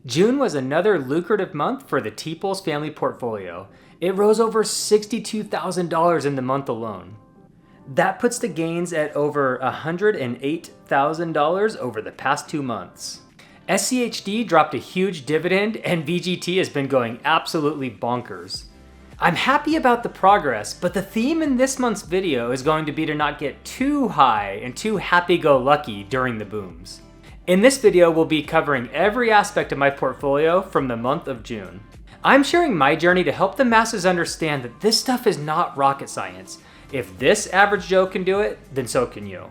June was another lucrative month for the T-Pulse family portfolio. It rose over $62,000 in the month alone. That puts the gains at over $108,000 over the past 2 months. SCHD dropped a huge dividend and VGT has been going absolutely bonkers. I'm happy about the progress, but the theme in this month's video is going to be to not get too high and too happy-go-lucky during the booms. In this video, we'll be covering every aspect of my portfolio from the month of June. I'm sharing my journey to help the masses understand that this stuff is not rocket science. If this average Joe can do it, then so can you.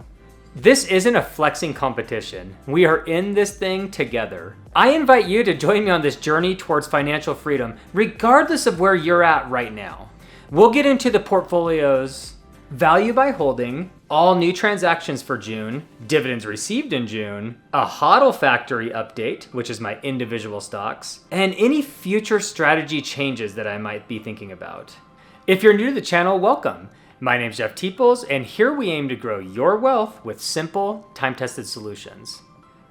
This isn't a flexing competition. We are in this thing together. I invite you to join me on this journey towards financial freedom, regardless of where you're at right now. We'll get into the portfolio's value by holding, all new transactions for June, dividends received in June, a HODL factory update, which is my individual stocks, and any future strategy changes that I might be thinking about. If you're new to the channel, welcome. My name's Jeff T-Pulse, and here we aim to grow your wealth with simple, time-tested solutions.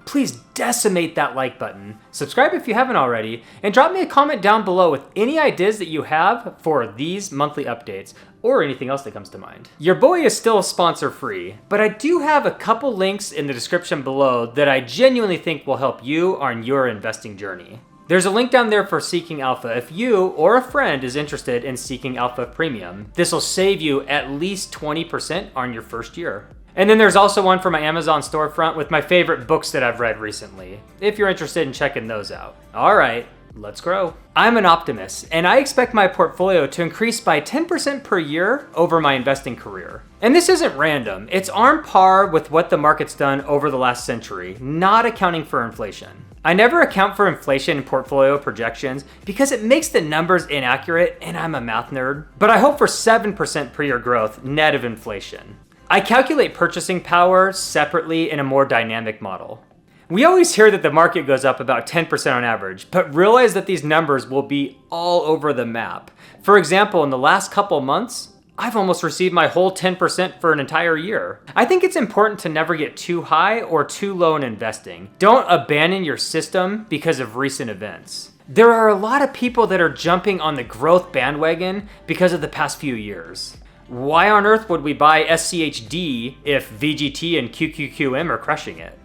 Please decimate that like button, subscribe if you haven't already, and drop me a comment down below with any ideas that you have for these monthly updates, or anything else that comes to mind. Your boy is still sponsor free, but I do have a couple links in the description below that I genuinely think will help you on your investing journey. There's a link down there for Seeking Alpha if you or a friend is interested in Seeking Alpha Premium. This will save you at least 20% on your first year. And then there's also one for my Amazon storefront with my favorite books that I've read recently, if you're interested in checking those out. All right, let's grow. I'm an optimist, and I expect my portfolio to increase by 10% per year over my investing career. And this isn't random. It's on par with what the market's done over the last century, not accounting for inflation. I never account for inflation in portfolio projections because it makes the numbers inaccurate and I'm a math nerd, but I hope for 7% per year growth net of inflation. I calculate purchasing power separately in a more dynamic model. We always hear that the market goes up about 10% on average, but realize that these numbers will be all over the map. For example, in the last couple months, I've almost received my whole 10% for an entire year. I think it's important to never get too high or too low in investing. Don't abandon your system because of recent events. There are a lot of people that are jumping on the growth bandwagon because of the past few years. Why on earth would we buy SCHD if VGT and QQQM are crushing it?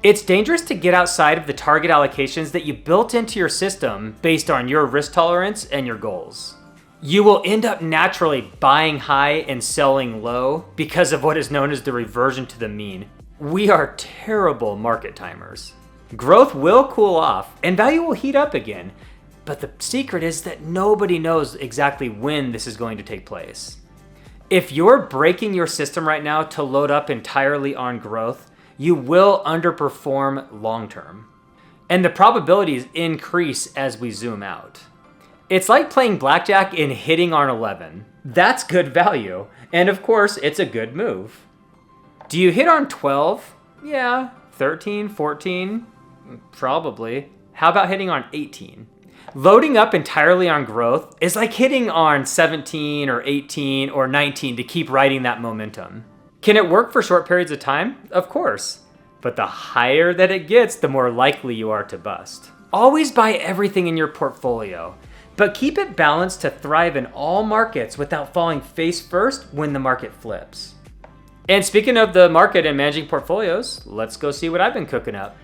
It's dangerous to get outside of the target allocations that you built into your system based on your risk tolerance and your goals. You will end up naturally buying high and selling low because of what is known as the reversion to the mean. We are terrible market timers. Growth will cool off and value will heat up again, but the secret is that nobody knows exactly when this is going to take place. If you're breaking your system right now to load up entirely on growth, you will underperform long-term. And the probabilities increase as we zoom out. It's like playing blackjack and hitting on 11. That's good value. And of course, it's a good move. Do you hit on 12? Yeah. 13, 14? Probably. How about hitting on 18? Loading up entirely on growth is like hitting on 17 or 18 or 19 to keep riding that momentum. Can it work for short periods of time? Of course. But the higher that it gets, the more likely you are to bust. Always buy everything in your portfolio, but keep it balanced to thrive in all markets without falling face first when the market flips. And speaking of the market and managing portfolios, let's go see what I've been cooking up.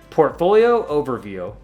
Portfolio overview.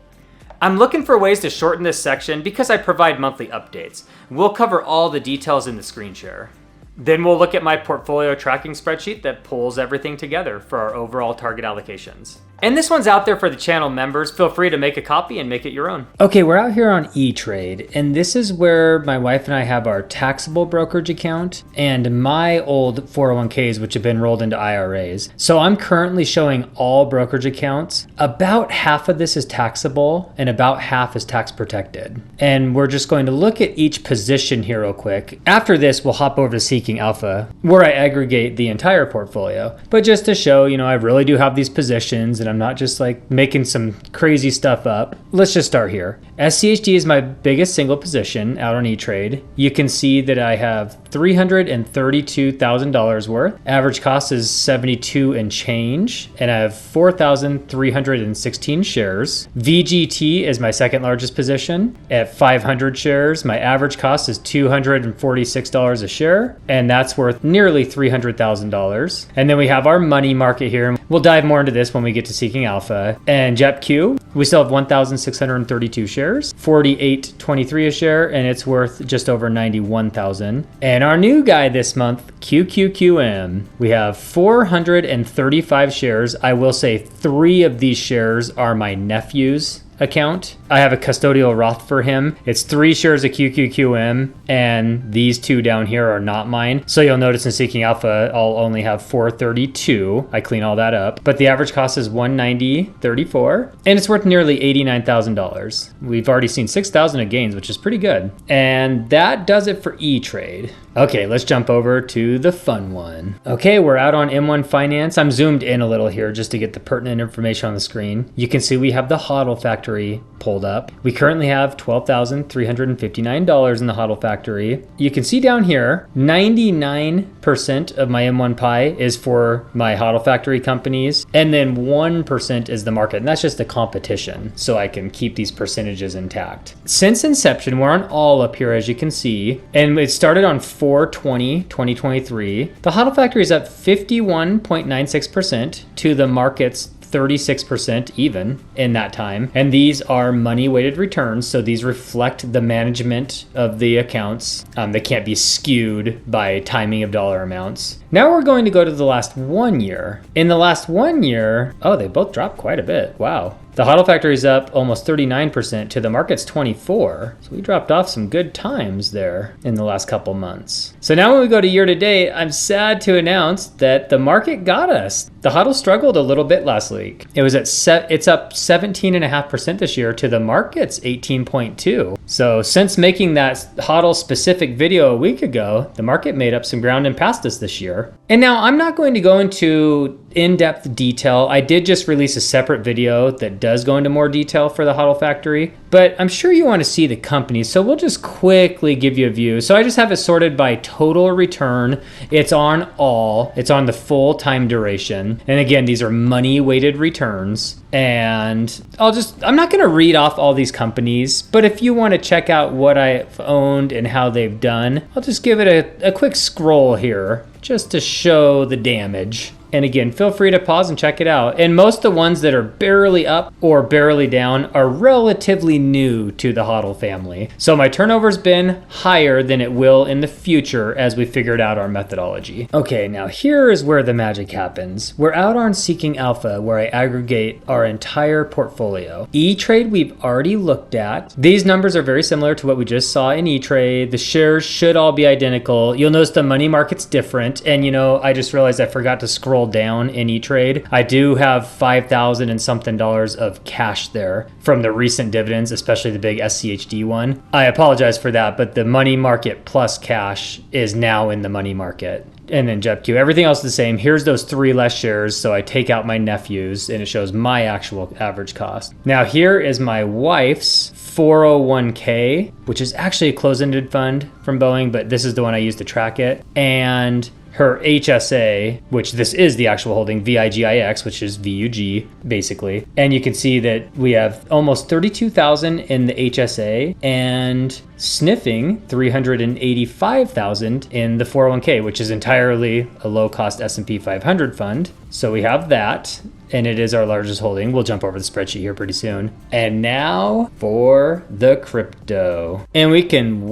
I'm looking for ways to shorten this section because I provide monthly updates. We'll cover all the details in the screen share. Then we'll look at my portfolio tracking spreadsheet that pulls everything together for our overall target allocations. And this one's out there for the channel members. Feel free to make a copy and make it your own. Okay, we're out here on E-Trade, and this is where my wife and I have our taxable brokerage account and my old 401ks, which have been rolled into IRAs. So I'm currently showing all brokerage accounts. About half of this is taxable and about half is tax protected. And we're just going to look at each position here real quick. After this, we'll hop over to Seeking Alpha, where I aggregate the entire portfolio. But just to show, I really do have these positions and I'm not just like making some crazy stuff up. Let's just start here. SCHD is my biggest single position out on E-Trade. You can see that I have $332,000 worth. Average cost is 72 and change, and I have 4,316 shares. VGT is my second largest position at 500 shares. My average cost is $246 a share, and that's worth nearly $300,000. And then we have our money market here. We'll dive more into this when we get to Seeking Alpha. And JEPQ, we still have 1,632 shares, 48.23 a share, and it's worth just over 91,000. And our new guy this month, QQQM, we have 435 shares. I will say 3 of these shares are my nephew's account. I have a custodial Roth for him. It's 3 shares of QQQM, and these 2 down here are not mine. So you'll notice in Seeking Alpha, I'll only have 432. I clean all that up. But the average cost is $190.34, and it's worth nearly $89,000. We've already seen 6,000 of gains, which is pretty good. And that does it for E-Trade. Okay, let's jump over to the fun one. Okay, we're out on M1 Finance. I'm zoomed in a little here just to get the pertinent information on the screen. You can see we have the HODL factory pulled up. We currently have $12,359 in the HODL factory. You can see down here, 99% of my M1 pie is for my HODL factory companies, and then 1% is the market, and that's just the competition, so I can keep these percentages intact. Since inception, we're on all up here, as you can see, and it started on 4/20/2023. The HODL factory is up 51.96% to the market's 36% even in that time. And these are money weighted returns. So these reflect the management of the accounts. They can't be skewed by timing of dollar amounts. Now we're going to go to the last 1 year. In the last 1 year, oh, they both dropped quite a bit. Wow. The HODL factory is up almost 39% to the market's 24. So we dropped off some good times there in the last couple months. So now when we go to year to date, I'm sad to announce that the market got us. The HODL struggled a little bit last week. It's up 17.5% this year to the market's 18.2. So since making that HODL specific video a week ago, the market made up some ground and passed us this year. And now I'm not going to go into in-depth detail. I did just release a separate video that does go into more detail for the HODL factory, but I'm sure you want to see the companies, so we'll just quickly give you a view. So I just have it sorted by total return. It's on all, it's on the full time duration. And again, these are money weighted returns. And I'm not going to read off all these companies, but if you want to check out what I've owned and how they've done, I'll just give it a quick scroll here just to show the damage. And again, feel free to pause and check it out. And most of the ones that are barely up or barely down are relatively new to the HODL family. So my turnover's been higher than it will in the future as we figured out our methodology. Okay, now here is where the magic happens. We're out on Seeking Alpha, where I aggregate our entire portfolio. E-Trade we've already looked at. These numbers are very similar to what we just saw in E-Trade. The shares should all be identical. You'll notice the money market's different. And I just realized I forgot to scroll down in E-Trade. I do have $5,000 and something of cash there from the recent dividends, especially the big SCHD one. I apologize for that, but the money market plus cash is now in the money market. And then JEPQ, everything else is the same. Here's those 3 less shares, so I take out my nephew's and it shows my actual average cost. Now here is my wife's 401k, which is actually a closed-ended fund from Boeing, but this is the one I use to track it. And her HSA, which this is the actual holding, VIGIX, which is VUG, basically. And you can see that we have almost 32,000 in the HSA and sniffing 385,000 in the 401k, which is entirely a low-cost S&P 500 fund. So we have that, and it is our largest holding. We'll jump over the spreadsheet here pretty soon. And now for the crypto. And we can,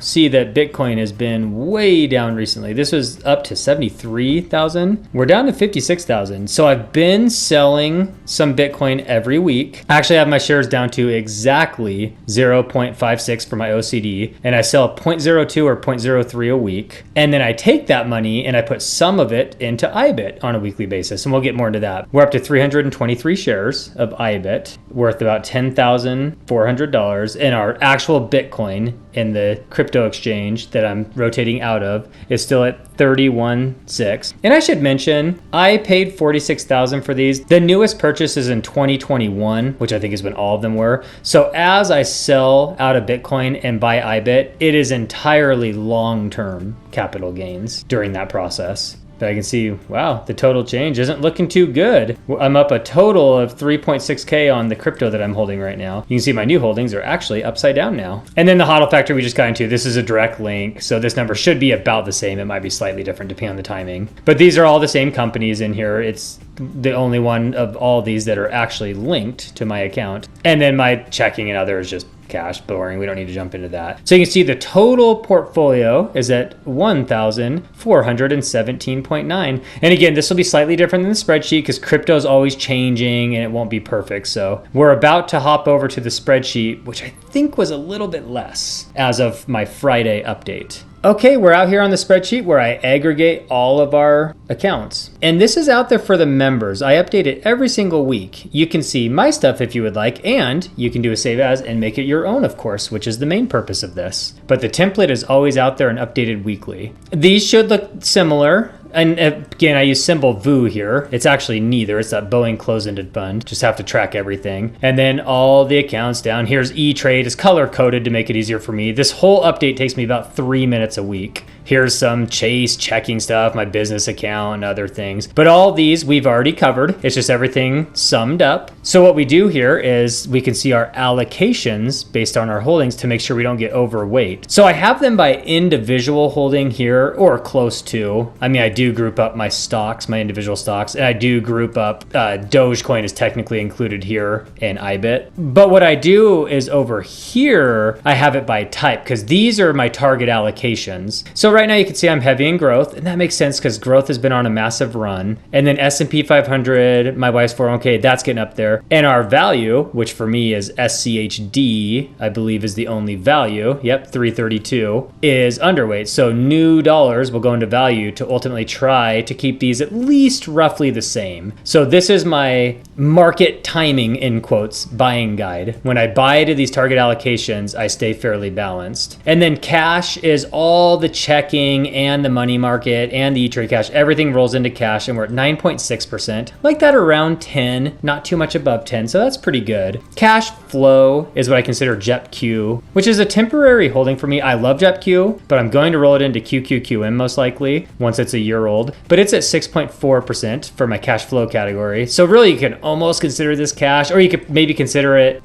see that Bitcoin has been way down recently. This was up to 73,000. We're down to 56,000. So I've been selling some Bitcoin every week. I actually have my shares down to exactly 0.56 for my OCD, and I sell 0.02 or 0.03 a week. And then I take that money and I put some of it into IBIT on a weekly basis. basis, and we'll get more into that. We're up to 323 shares of IBIT, worth about $10,400, and our actual Bitcoin in the crypto exchange that I'm rotating out of is still at 31.6. And I should mention, I paid $46,000 for these. The newest purchase is in 2021, which I think is when all of them were. So as I sell out of Bitcoin and buy IBIT, it is entirely long-term capital gains during that process. But I can see, wow, the total change isn't looking too good. I'm up a total of 3.6K on the crypto that I'm holding right now. You can see my new holdings are actually upside down now. And then the HODL factor we just got into, this is a direct link. So this number should be about the same. It might be slightly different depending on the timing. But these are all the same companies in here. It's the only one of all these that are actually linked to my account. And then my checking and other is just cash, boring. We don't need to jump into that. So you can see the total portfolio is at 1,417.9. And again, this will be slightly different than the spreadsheet because crypto is always changing and it won't be perfect. So we're about to hop over to the spreadsheet, which I think was a little bit less as of my Friday update. Okay, we're out here on the spreadsheet where I aggregate all of our accounts. And this is out there for the members. I update it every single week. You can see my stuff if you would like, and you can do a save as and make it your own, of course, which is the main purpose of this. But the template is always out there and updated weekly. These should look similar. And again, I use symbol VOO here. It's actually neither. It's that Boeing closed-ended fund. Just have to track everything. And then all the accounts down. Here's E-Trade. It's color-coded to make it easier for me. This whole update takes me about 3 minutes a week. Here's some Chase checking stuff, my business account, and other things. But all these we've already covered. It's just everything summed up. So what we do here is we can see our allocations based on our holdings to make sure we don't get overweight. So I have them by individual holding here, or close to. I mean, I do group up my stocks, my individual stocks, and I do group up Dogecoin is technically included here in IBIT. But what I do is over here, I have it by type because these are my target allocations. So right now you can see I'm heavy in growth, and that makes sense because growth has been on a massive run. And then S&P 500, my wife's 401k, that's getting up there. And our value, which for me is SCHD, I believe is the only value. Yep, 332 is underweight. So new dollars will go into value to ultimately try to keep these at least roughly the same. So this is my market timing, in quotes, buying guide. When I buy to these target allocations, I stay fairly balanced. And then cash is all the checking and the money market and the E-Trade cash. Everything rolls into cash, and we're at 9.6%. Like that around 10, not too much above 10, so that's pretty good. Cash flow is what I consider JEPQ, which is a temporary holding for me. I love JEPQ, but I'm going to roll it into QQQM most likely once it's a year old. But it's at 6.4% for my cash flow category. So really you can almost consider this cash, or you could maybe consider it,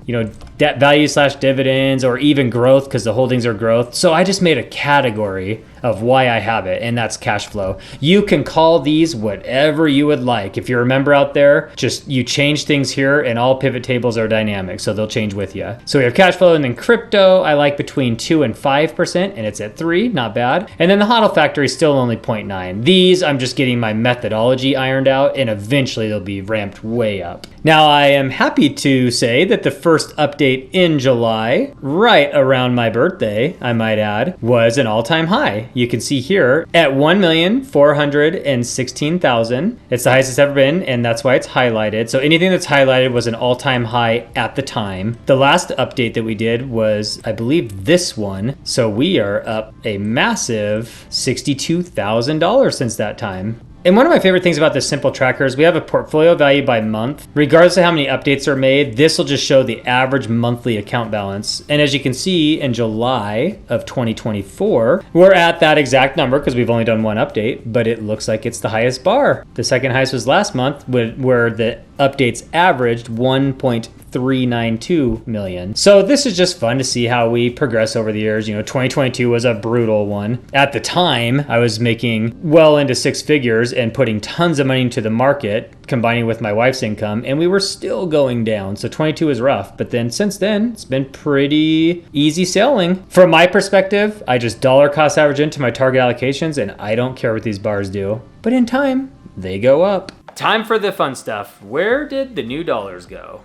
debt value / dividends, or even growth because the holdings are growth. So I just made a category of why I have it, and that's cash flow. You can call these whatever you would like. If you're a member out there, just you change things here, and all pivot tables are dynamic, so they'll change with you. So we have cash flow, and then crypto, I like between 2 and 5%, and it's at 3, not bad. And then the HODL factor is still only 0.9. These, I'm just getting my methodology ironed out, and eventually they'll be ramped way up. Now, I am happy to say that the first update in July, right around my birthday, I might add, was an all-time high. You can see here at 1,416,000. It's the highest it's ever been, and that's why it's highlighted. So anything that's highlighted was an all-time high at the time. The last update that we did was, I believe, this one. So we are up a massive $62,000 since that time. And one of my favorite things about this simple tracker is we have a portfolio value by month. Regardless of how many updates are made, this will just show the average monthly account balance. And as you can see, in July of 2024, we're at that exact number because we've only done one update, but it looks like it's the highest bar. The second highest was last month, where the updates averaged 1.392 million. So this is just fun to see how we progress over the years. 2022 was a brutal one. At the time, I was making well into 6 figures and putting tons of money into the market, combining with my wife's income, and we were still going down. So 22 was rough, but then since then, it's been pretty easy sailing. From my perspective, I just dollar cost average into my target allocations, and I don't care what these bars do. But in time, they go up. Time for the fun stuff. Where did the new dollars go?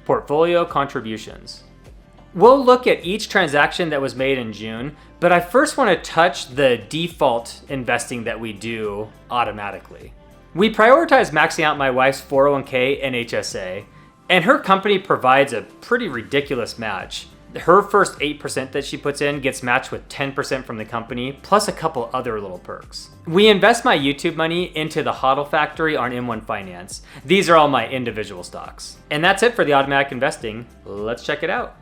Portfolio contributions. We'll look at each transaction that was made in June, but I first want to touch the default investing that we do automatically. We prioritize maxing out my wife's 401k and HSA, and her company provides a pretty ridiculous match. Her first 8% that she puts in gets matched with 10% from the company, plus a couple other little perks. We invest my YouTube money into the HODL factory on M1 Finance. These are all my individual stocks. And that's it for the automatic investing. Let's check it out.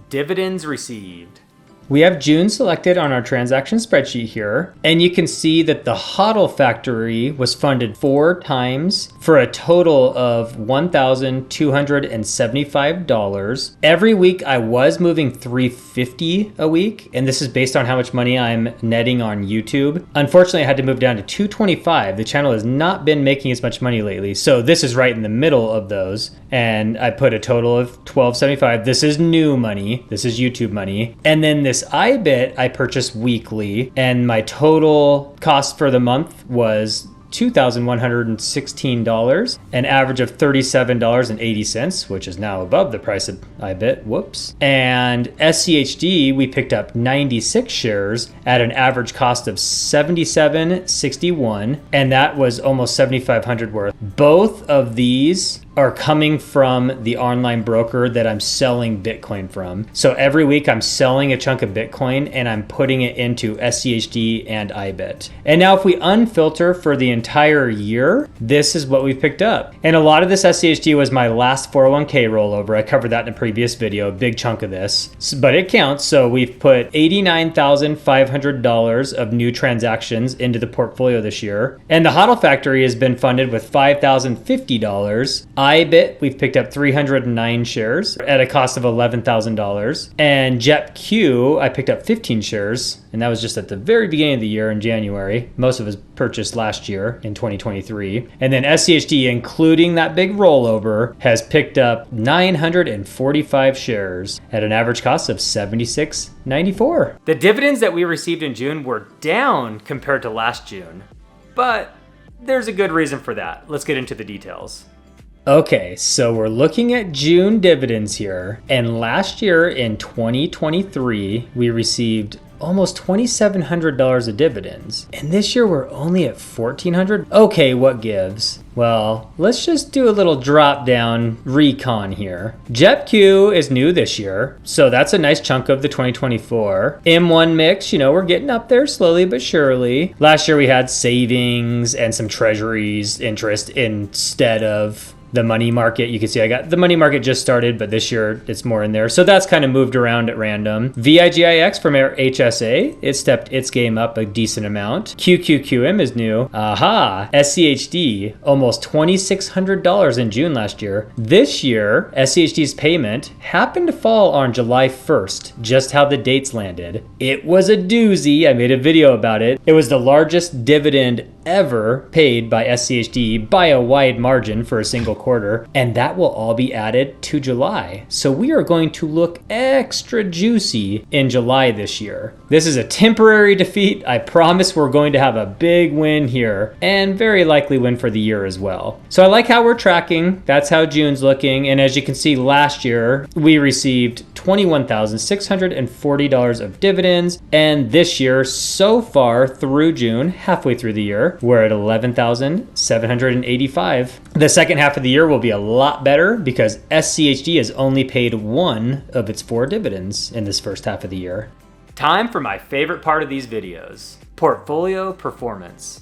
Dividends received. We have June selected on our transaction spreadsheet here, and you can see that the HODL factory was funded 4 times for a total of $1,275. Every week I was moving $350 a week, and this is based on how much money I'm netting on YouTube. Unfortunately, I had to move down to $225. The channel has not been making as much money lately, so this is right in the middle of those, and I put a total of $1,275. This is new money. This is YouTube money. And then this iBit I purchased weekly, and my total cost for the month was $2,116, an average of $37.80, which is now above the price of iBit. Whoops. And SCHD, we picked up 96 shares at an average cost of $77.61, and that was almost $7,500 worth. Both of these are coming from the online broker that I'm selling Bitcoin from. So every week I'm selling a chunk of Bitcoin and I'm putting it into SCHD and iBit. And now if we unfilter for the entire year, this is what we've picked up. And a lot of this SCHD was my last 401k rollover. I covered that in a previous video, a big chunk of this, but it counts. So we've put $89,500 of new transactions into the portfolio this year. And the HODL factory has been funded with $5,050. iBit, we've picked up 309 shares at a cost of $11,000. And JEPQ, I picked up 15 shares, and that was just at the very beginning of the year in January. Most of us purchased last year in 2023. And then SCHD, including that big rollover, has picked up 945 shares at an average cost of $76.94. The dividends that we received in June were down compared to last June, but there's a good reason for that. Let's get into the details. Okay, so we're looking at June dividends here, and last year in 2023, we received almost $2,700 of dividends, and this year we're only at $1,400. Okay, what gives? Well, let's just do a little drop down recon here. JEPQ is new this year, so that's a nice chunk of the 2024. M1 mix, we're getting up there slowly but surely. Last year we had savings and some treasuries interest instead of the money market. You can see I got the money market just started, but this year it's more in there. So that's kind of moved around at random. VIGIX from our HSA, it stepped its game up a decent amount. QQQM is new. Aha! SCHD, almost $2,600 in June last year. This year, SCHD's payment happened to fall on July 1st, just how the dates landed. It was a doozy. I made a video about it. It was the largest dividend ever paid by SCHD by a wide margin for a single quarter, and that will all be added to July. So we are going to look extra juicy in July this year. This is a temporary defeat. I promise we're going to have a big win here, and very likely win for the year as well. So I like how we're tracking. That's how June's looking, and as you can see, last year we received $21,640 of dividends, and this year so far through June, halfway through the year, we're at $11,785. The second half of the year will be a lot better because SCHD has only paid one of its 4 dividends in this first half of the year. Time for my favorite part of these videos, portfolio performance.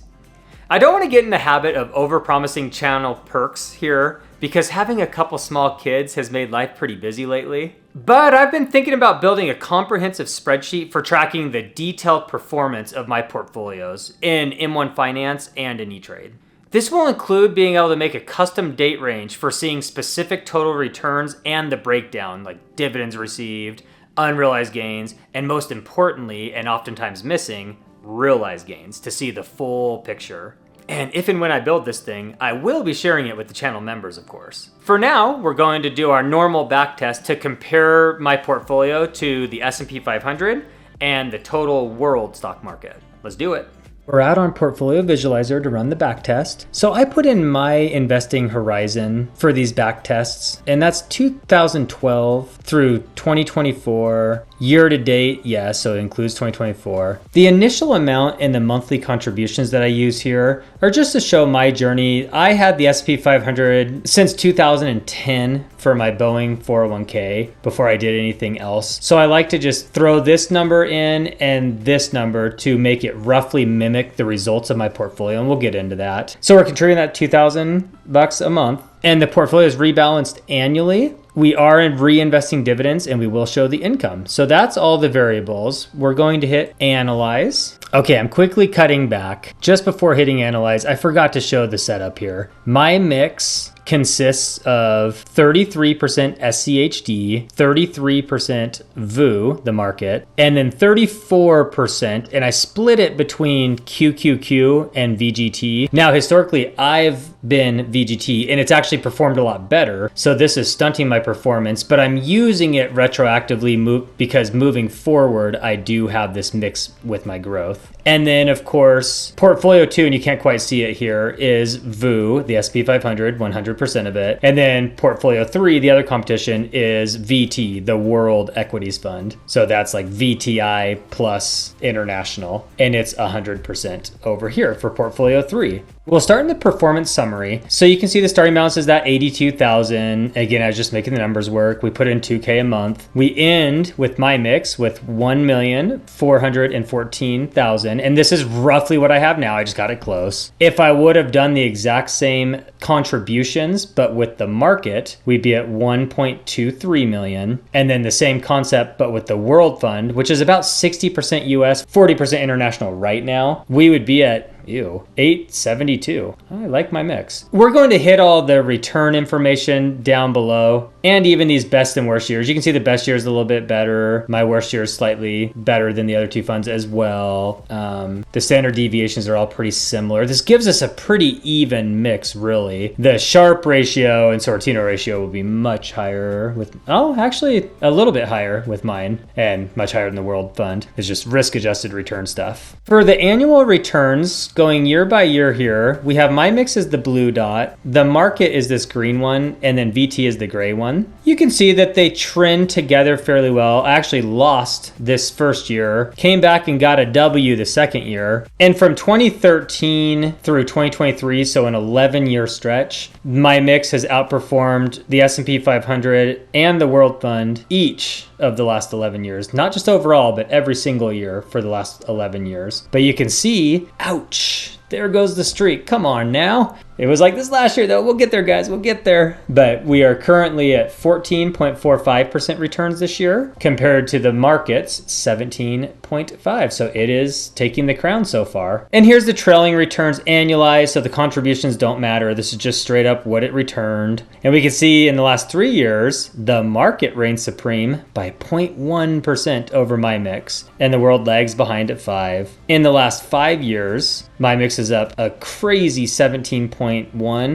I don't want to get in the habit of over-promising channel perks here because having a couple small kids has made life pretty busy lately. But I've been thinking about building a comprehensive spreadsheet for tracking the detailed performance of my portfolios in M1 Finance and in E-Trade. This will include being able to make a custom date range for seeing specific total returns and the breakdown, like dividends received, unrealized gains, and most importantly, and oftentimes missing, realized gains to see the full picture. And if and when I build this thing, I will be sharing it with the channel members, of course. For now, we're going to do our normal back test to compare my portfolio to the S&P 500 and the total world stock market. Let's do it. We're out on Portfolio Visualizer to run the back test. So I put in my investing horizon for these back tests, and that's 2012 through 2024. Year to date, yes, so it includes 2024. The initial amount and the monthly contributions that I use here are just to show my journey. I had the S&P 500 since 2010 for my Boeing 401k before I did anything else. So I like to just throw this number in and this number to make it roughly mimic the results of my portfolio, and we'll get into that. So we're contributing that $2,000 a month, and the portfolio is rebalanced annually. We are reinvesting dividends, and we will show the income. So that's all the variables. We're going to hit analyze. Okay, I'm quickly cutting back. Just before hitting analyze, I forgot to show the setup here. My mix consists of 33% SCHD, 33% VU, the market, and then 34%, and I split it between QQQ and VGT. Now, historically, I've been VGT, and it's actually performed a lot better, so this is stunting my performance, but I'm using it retroactively because moving forward, I do have this mix with my growth. And then, of course, Portfolio 2, and you can't quite see it here, is VU, the S&P 500, 100% of it. And then Portfolio 3, the other competition, is VT, the World Equities Fund. So that's like VTI plus international, and it's 100% over here for Portfolio 3. We'll start in the performance summary. So you can see the starting balance is that 82,000. Again, I was just making the numbers work. We put in 2K a month. We end with my mix with 1,414,000. And this is roughly what I have now. I just got it close. If I would have done the exact same contributions, but with the market, we'd be at 1.23 million. And then the same concept, but with the World Fund, which is about 60% US, 40% international right now, we would be at 872. I like my mix. We're going to hit all the return information down below and even these best and worst years. You can see the best year is a little bit better. My worst year is slightly better than the other two funds as well. The standard deviations are all pretty similar. This gives us a pretty even mix, really. The Sharpe ratio and Sortino ratio will be much higher with, actually a little bit higher with mine and much higher than the World Fund. It's just risk adjusted return stuff. For the annual returns, going year by year here, we have my mix is the blue dot, the market is this green one, and then VT is the gray one. You can see that they trend together fairly well. I actually lost this first year, came back and got a W the second year. And from 2013 through 2023, so an 11-year stretch, my mix has outperformed the S&P 500 and the World Fund each of the last 11 years. Not just overall, but every single year for the last 11 years. But you can see, ouch, there goes the streak. Come on now. It was like this last year, though. We'll get there, guys. We'll get there. But we are currently at 14.45% returns this year compared to the market's 17.5. So it is taking the crown so far. And here's the trailing returns annualized. So the contributions don't matter. This is just straight up what it returned. And we can see in the last 3 years, the market reigned supreme by 0.1% over my mix. And the world lags behind at 5. In the last 5 years, my mix is up a crazy 17.1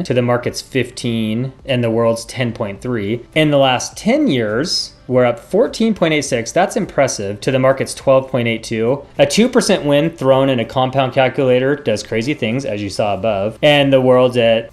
to the market's 15 and the world's 10.3. In the last 10 years, we're up 14.86. That's impressive to the market's 12.82. A 2% win thrown in a compound calculator does crazy things, as you saw above. And the world's at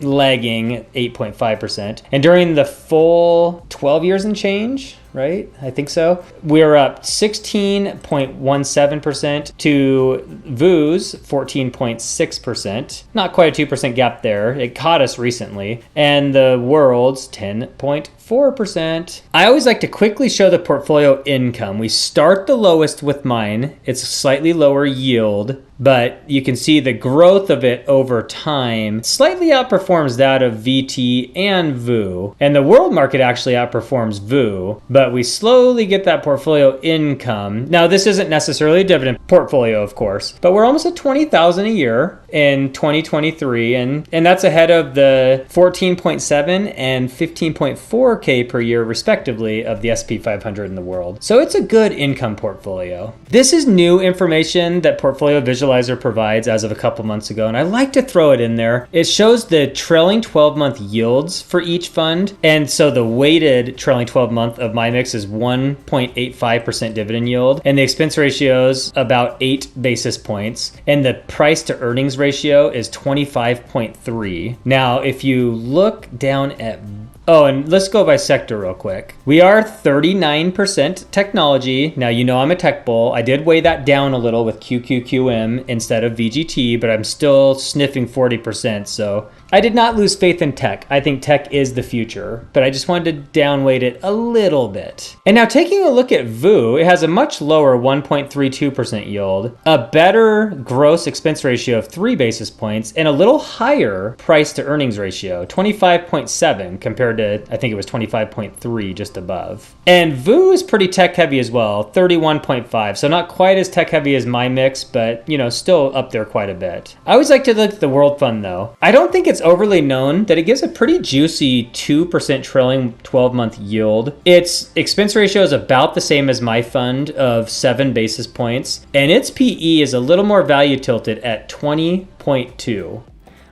lagging 8.5%. And during the full 12 years and change, right? I think so. We're up 16.17% to VU's 14.6%. Not quite a 2% gap there. It caught us recently. And the world's 10.4%. I always like to quickly show the portfolio income. We start the lowest with mine. It's a slightly lower yield, but you can see the growth of it over time slightly outperforms that of VT and VU. And the world market actually outperforms VU, but we slowly get that portfolio income. Now, this isn't necessarily a dividend portfolio, of course, but we're almost at $20,000 a year. in 2023, and that's ahead of the 14.7 and 15.4K per year respectively of the S&P 500 in the world. So it's a good income portfolio. This is new information that Portfolio Visualizer provides as of a couple months ago, and I like to throw it in there. It shows the trailing 12-month yields for each fund, and so the weighted trailing 12-month of my mix is 1.85% dividend yield, and the expense ratio is about 8 basis points, and the price to earnings ratio is 25.3. Now, if you look down at and let's go by sector real quick. We are 39% technology. Now, you know I'm a tech bull. I did weigh that down a little with QQQM instead of VGT, but I'm still sniffing 40%. So I did not lose faith in tech. I think tech is the future, but I just wanted to downweight it a little bit. And now taking a look at VU, it has a much lower 1.32% yield, a better gross expense ratio of 3 basis points, and a little higher price to earnings ratio, 25.7 compared to, I think it was 25.3 just above. And VU is pretty tech heavy as well, 31.5. So not quite as tech heavy as my mix, but still up there quite a bit. I always like to look at the World Fund though. I don't think it's overly known that it gives a pretty juicy 2% trailing 12-month yield. Its expense ratio is about the same as my fund of 7 basis points, and its PE is a little more value tilted at 20.2.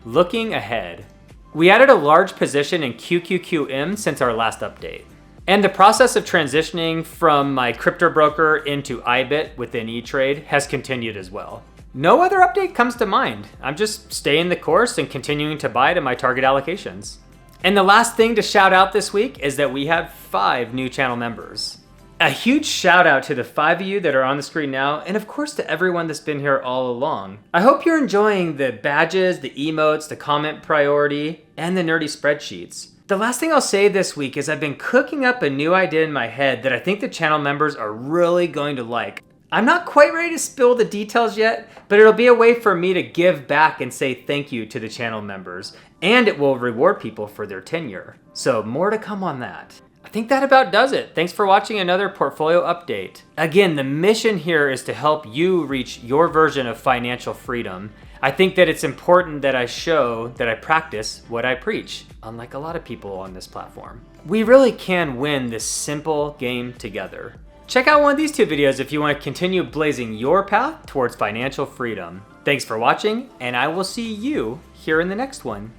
Looking ahead, we added a large position in QQQM since our last update. And the process of transitioning from my crypto broker into IBIT within E-Trade has continued as well. No other update comes to mind. I'm just staying the course and continuing to buy to my target allocations. And the last thing to shout out this week is that we have 5 new channel members. A huge shout out to the 5 of you that are on the screen now, and of course to everyone that's been here all along. I hope you're enjoying the badges, the emotes, the comment priority, and the nerdy spreadsheets. The last thing I'll say this week is I've been cooking up a new idea in my head that I think the channel members are really going to like. I'm not quite ready to spill the details yet, but it'll be a way for me to give back and say thank you to the channel members, and it will reward people for their tenure. So more to come on that. I think that about does it. Thanks for watching another portfolio update. Again, the mission here is to help you reach your version of financial freedom. I think that it's important that I show that I practice what I preach, unlike a lot of people on this platform. We really can win this simple game together. Check out one of these 2 videos if you want to continue blazing your path towards financial freedom. Thanks for watching, and I will see you here in the next one.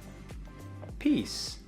Peace.